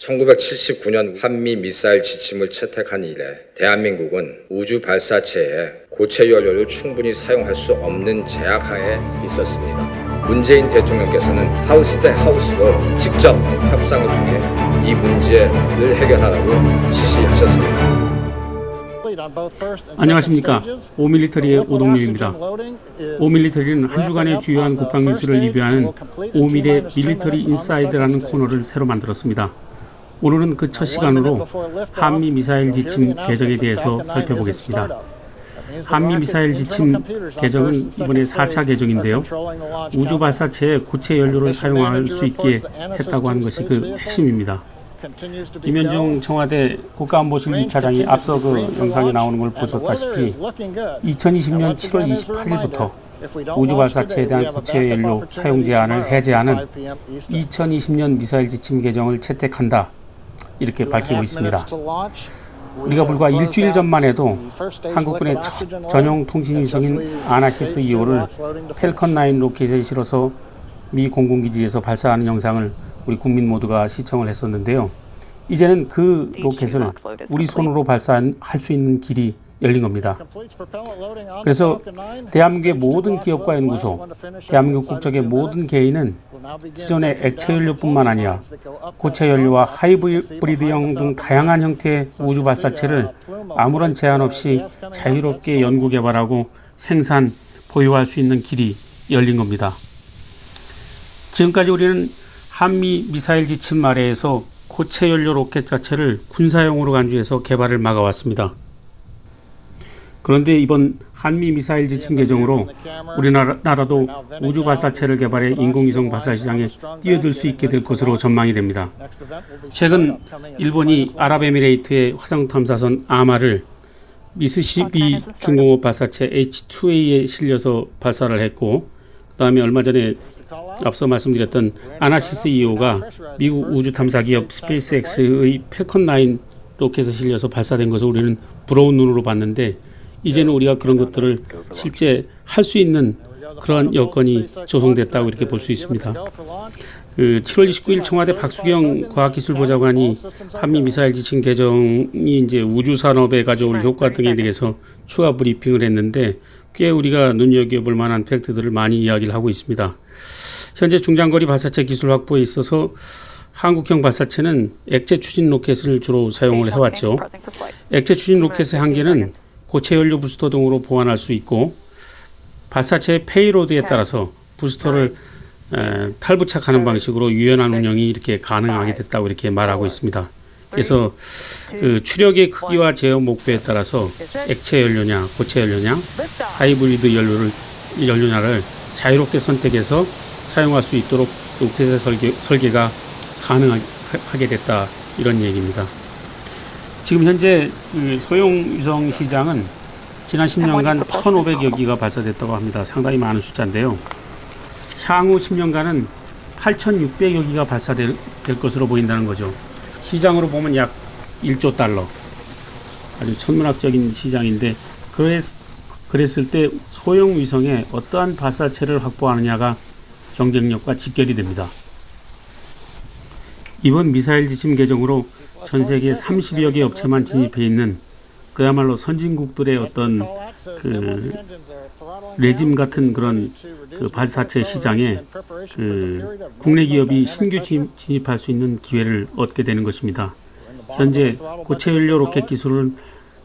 1979년 한미 미사일 지침을 채택한 이래 대한민국은 우주 발사체에 고체 연료를 충분히 사용할 수 없는 제약하에 있었습니다. 문재인 대통령께서는 하우스 대 하우스로 직접 협상을 통해 이 문제를 해결하라고 지시하셨습니다. 안녕하십니까. 오밀리터리의 오동료입니다. 오밀리터리는 한 주간의 주요한 국방 뉴스를 리뷰하는 오밀의 밀리터리 인사이드라는 코너를 새로 만들었습니다. 오늘은 그 첫 시간으로 한미 미사일 지침 개정에 대해서 살펴보겠습니다. 한미 미사일 지침 개정은 이번에 4차 개정인데요. 우주 발사체에 고체 연료를 사용할 수 있게 했다고 하는 것이 그 핵심입니다. 김현중 청와대 국가안보실 2차장이 앞서 그 영상에 나오는 걸 보셨다시피 2020년 7월 28일부터 우주 발사체에 대한 고체 연료 사용 제한을 해제하는 2020년 미사일 지침 개정을 채택한다. 이렇게 밝히고 있습니다. 우리가 불과 일주일 전만 해도 한국군의 첫 전용 통신위성인 아나시스 2호를 펠컨 9 로켓에 실어서 미 공군기지에서 발사하는 영상을 우리 국민 모두가 시청을 했었는데요. 이제는 그 로켓을 우리 손으로 발사할 수 있는 길이 열린 겁니다. 그래서 대한민국의 모든 기업과 연구소, 대한민국 국적의 모든 개인은 기존의 액체 연료뿐만 아니라 고체 연료와 하이브리드형 등 다양한 형태의 우주 발사체를 아무런 제한 없이 자유롭게 연구 개발하고 생산, 보유할 수 있는 길이 열린 겁니다. 지금까지 우리는 한미 미사일 지침 아래에서 고체 연료 로켓 자체를 군사용으로 간주해서 개발을 막아왔습니다. 그런데 이번 한미 미사일 지침 개정으로 우리나라도 우주 발사체를 개발해 인공위성 발사 시장에 뛰어들 수 있게 될 것으로 전망이 됩니다. 최근 일본이 아랍에미레이트의 화성 탐사선 아마를 미시시피 중공업 발사체 H2A에 실려서 발사를 했고, 그 다음에 얼마 전에 앞서 말씀드렸던 아나시스 2호가 미국 우주 탐사 기업 스페이스X의 펠컨 9 로켓에 실려서 발사된 것을 우리는 부러운 눈으로 봤는데, 이제는 우리가 그런 것들을 실제 할 수 있는 그러한 여건이 조성됐다고 이렇게 볼 수 있습니다. 7월 29일 청와대 박수경 과학기술보좌관이 한미 미사일 지침 개정이 이제 우주 산업에 가져올 효과 등에 대해서 추가 브리핑을 했는데, 꽤 우리가 눈여겨볼 만한 팩트들을 많이 이야기를 하고 있습니다. 현재 중장거리 발사체 기술 확보에 있어서 한국형 발사체는 액체 추진 로켓을 주로 사용을 해왔죠. 액체 추진 로켓의 한계는 고체 연료 부스터 등으로 보완할 수 있고, 발사체의 페이로드에 따라서 부스터를 탈부착하는 방식으로 유연한 운영이 이렇게 가능하게 됐다고 이렇게 말하고 있습니다. 그래서 그 추력의 크기와 제어 목표에 따라서 액체 연료냐, 고체 연료냐, 하이브리드 연료냐를 자유롭게 선택해서 사용할 수 있도록 로켓의 설계가 가능하게 됐다, 이런 얘기입니다. 지금 현재 소형 위성 시장은 지난 10년간 1,500여 기가 발사됐다고 합니다. 상당히 많은 숫자인데요. 향후 10년간은 8,600여 기가 발사될 것으로 보인다는 거죠. 시장으로 보면 약 1조 달러. 아주 천문학적인 시장인데, 그랬을 때 소형 위성에 어떠한 발사체를 확보하느냐가 경쟁력과 직결이 됩니다. 이번 미사일 지침 개정으로 전 세계 30여 개 업체만 진입해 있는 그야말로 선진국들의 어떤 그 레짐 같은 그런 그 발사체 시장에 국내 기업이 신규 진입할 수 있는 기회를 얻게 되는 것입니다. 현재 고체 연료 로켓 기술을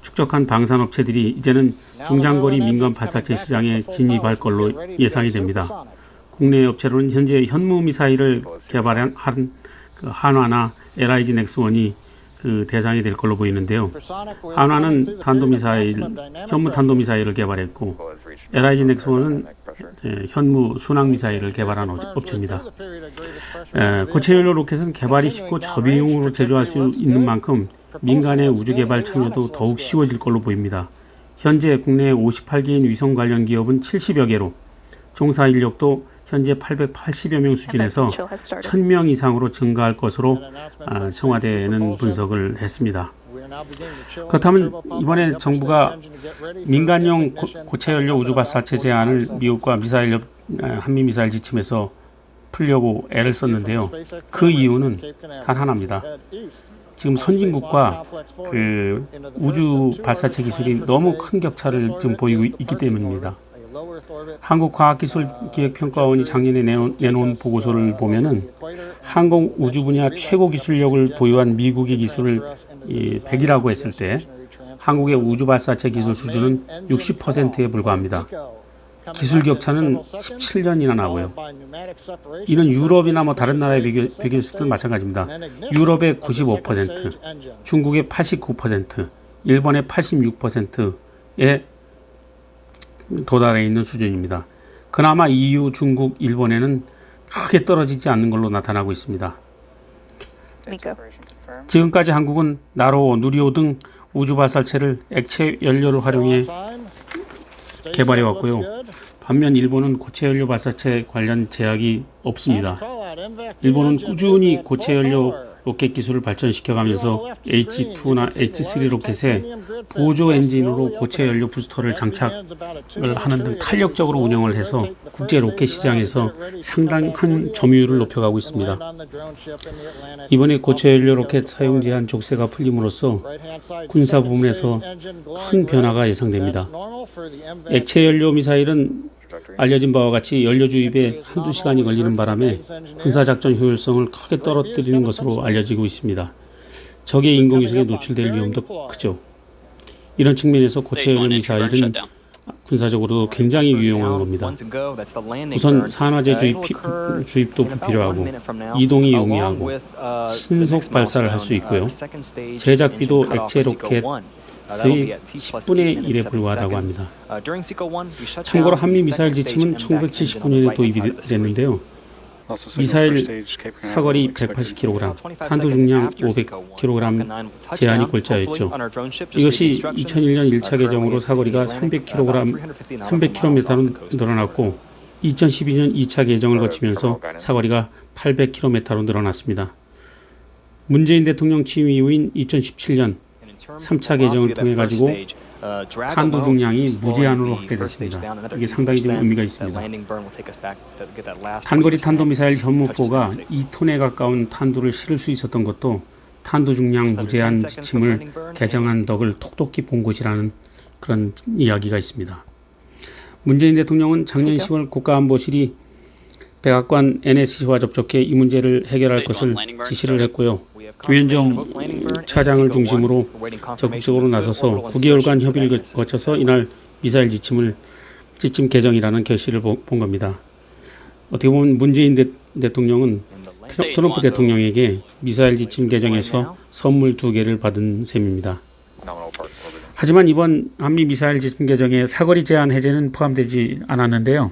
축적한 방산업체들이 이제는 중장거리 민간 발사체 시장에 진입할 걸로 예상이 됩니다. 국내 업체로는 현재 현무 미사일을 개발한 한화나 LIG 넥스원이 그 대상이 될 걸로 보이는데요. 한화는 현무 탄도미사일을 개발했고, LIG 넥스원은 현무 순항미사일을 개발한 업체입니다. 고체 연료 로켓은 개발이 쉽고 저비용으로 제조할 수 있는 만큼 민간의 우주 개발 참여도 더욱 쉬워질 걸로 보입니다. 현재 국내 58개인 위성 관련 기업은 70여 개로, 종사 인력도 현재 880여 명 수준에서 1,000명 이상으로 증가할 것으로 청와대는 분석을 했습니다. 그렇다면 이번에 정부가 민간용 고체 연료 우주 발사체 제한을 미국과 한미 미사일 지침에서 풀려고 애를 썼는데요. 그 이유는 단 하나입니다. 지금 선진국과 그 우주 발사체 기술이 너무 큰 격차를 지금 보이고 있기 때문입니다. 한국과학기술기획평가원이 작년에 내놓은 보고서를 보면은 항공 우주 분야 최고 기술력을 보유한 미국의 기술을 100이라고 했을 때 한국의 우주 발사체 기술 수준은 60%에 불과합니다. 기술 격차는 17년이나 나고요. 이는 유럽이나 다른 나라에 비교했을 때는 마찬가지입니다. 유럽의 95%, 중국의 89%, 일본의 86%에 도달해 있는 수준입니다. 그나마 EU, 중국, 일본에는 크게 떨어지지 않는 걸로 나타나고 있습니다. 지금까지 한국은 나로, 누리호 등 우주 발사체를 액체 연료를 활용해 개발해 왔고요. 반면 일본은 고체 연료 발사체 관련 제약이 없습니다. 일본은 꾸준히 고체 연료 로켓 기술을 발전시켜가면서 H2나 H3 로켓에 보조 엔진으로 고체 연료 부스터를 장착을 하는 등 탄력적으로 운영을 해서 국제 로켓 시장에서 상당한 점유율을 높여가고 있습니다. 이번에 고체 연료 로켓 사용 제한 족쇄가 풀림으로써 군사 부문에서 큰 변화가 예상됩니다. 액체 연료 미사일은 알려진 바와 같이 연료 주입에 한두 시간이 걸리는 바람에 군사작전 효율성을 크게 떨어뜨리는 것으로 알려지고 있습니다. 적의 인공위성에 노출될 위험도 크죠. 이런 측면에서 고체 연료 미사일은 군사적으로도 굉장히 유용한 겁니다. 우선 산화제 주입도 불필요하고 이동이 용이하고 신속 발사를 할 수 있고요. 제작비도 액체 로켓 의 10분의 1에 불과하다고 합니다. 참고로 한미 미사일 지침은 1979년에 도입이 됐는데요. 미사일 사거리 180kg, 탄도 중량 500kg 제한이 골자였죠. 이것이 2001년 1차 개정으로 사거리가 300km로 늘어났고 2012년 2차 개정을 거치면서 사거리가 800km로 늘어났습니다. 문재인 대통령 취임 이후인 2017년 3차 개정을 통해 가지고 탄도 중량이 무제한으로 확대됐습니다. 이게 상당히 좀 의미가 있습니다. 단거리 탄도미사일 현무포가 2톤에 가까운 탄두를 실을 수 있었던 것도 탄도 중량 무제한 지침을 개정한 덕을 톡톡히 본 것이라는 그런 이야기가 있습니다. 문재인 대통령은 작년 10월 국가안보실이 백악관 NSC와 접촉해 이 문제를 해결할 것을 지시를 했고요. 김현정 차장을 중심으로 적극적으로 나서서 9개월간 협의를 거쳐서 이날 미사일 지침 개정이라는 결실을 본 겁니다. 어떻게 보면 문재인 대통령은 트럼프 대통령에게 미사일 지침 개정에서 선물 2개를 받은 셈입니다. 하지만 이번 한미 미사일 지침 개정에 사거리 제한 해제는 포함되지 않았는데요.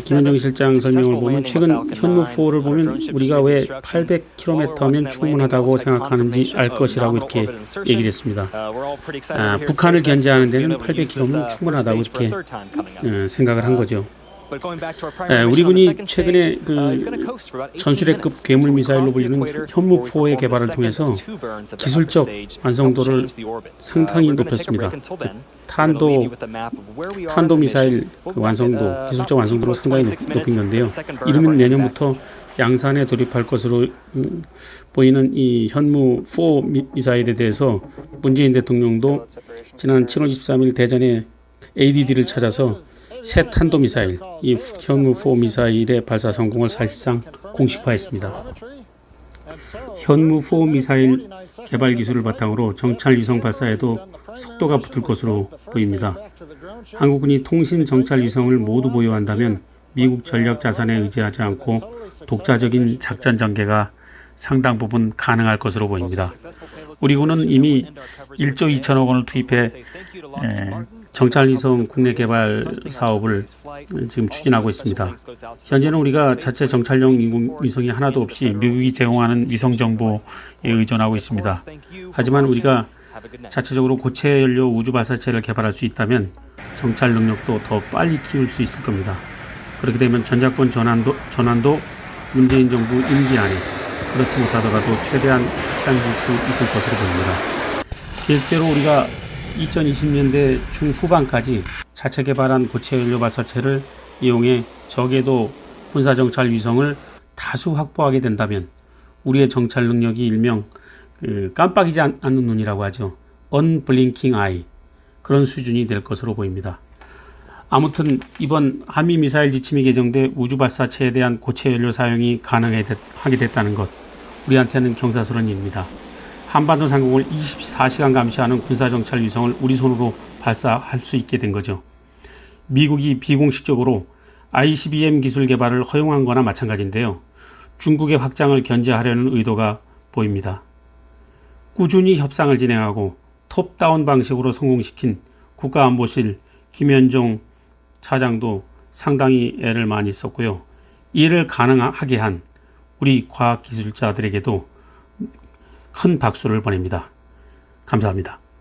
김현정 실장 설명을 보면 최근 현무포를 보면 우리가 왜 800km면 충분하다고 생각하는지 알 것이라고 이렇게 얘기를 했습니다. 북한을 견제하는 데는 800km면 충분하다고 이렇게 생각을 한 거죠. 우리 군이 최근에 그 전술핵급 괴물 미사일로 불리는 현무포의 개발을 통해서 기술적 완성도를 상당히 높였습니다. 즉, 탄도 미사일 그 완성도, 기술적 완성도를 상당히 높인 건데요. 이르면 내년부터 양산에 돌입할 것으로 보이는 이 현무4 미사일에 대해서 문재인 대통령도 지난 7월 23일 대전에 ADD를 찾아서 새 탄도미사일, 이 현무4 미사일의 발사 성공을 사실상 공식화했습니다. 현무4 미사일 개발 기술을 바탕으로 정찰 위성 발사에도 속도가 붙을 것으로 보입니다. 한국군이 통신 정찰 위성을 모두 보유한다면 미국 전략 자산에 의지하지 않고 독자적인 작전 전개가 상당 부분 가능할 것으로 보입니다. 우리 군은 이미 1조 2천억 원을 투입해 정찰위성 국내 개발 사업을 지금 추진하고 있습니다. 현재는 우리가 자체 정찰용 인공위성이 하나도 없이 미국이 제공하는 위성 정보에 의존하고 있습니다. 하지만 우리가 자체적으로 고체 연료 우주 발사체를 개발할 수 있다면 정찰 능력도 더 빨리 키울 수 있을 겁니다. 그렇게 되면 전작권 전환도 문재인 정부 임기 안에 그렇지 못하더라도 최대한 앞당길 수 있을 것으로 보입니다. 계획대로 우리가 2020년대 중후반까지 자체 개발한 고체 연료 발사체를 이용해 적에도 군사정찰 위성을 다수 확보하게 된다면 우리의 정찰 능력이 일명 깜빡이지 않는 눈이라고 하죠. unblinking eye, 그런 수준이 될 것으로 보입니다. 아무튼 이번 한미 미사일 지침이 개정돼 우주 발사체에 대한 고체 연료 사용이 가능하게 됐다는 것, 우리한테는 경사스러운 일입니다. 한반도 상공을 24시간 감시하는 군사정찰 위성을 우리 손으로 발사할 수 있게 된 거죠. 미국이 비공식적으로 ICBM 기술 개발을 허용한 거나 마찬가지인데요. 중국의 확장을 견제하려는 의도가 보입니다. 꾸준히 협상을 진행하고 톱다운 방식으로 성공시킨 국가안보실 김현종 차장도 상당히 애를 많이 썼고요. 이를 가능하게 한 우리 과학기술자들에게도 큰 박수를 보냅니다. 감사합니다.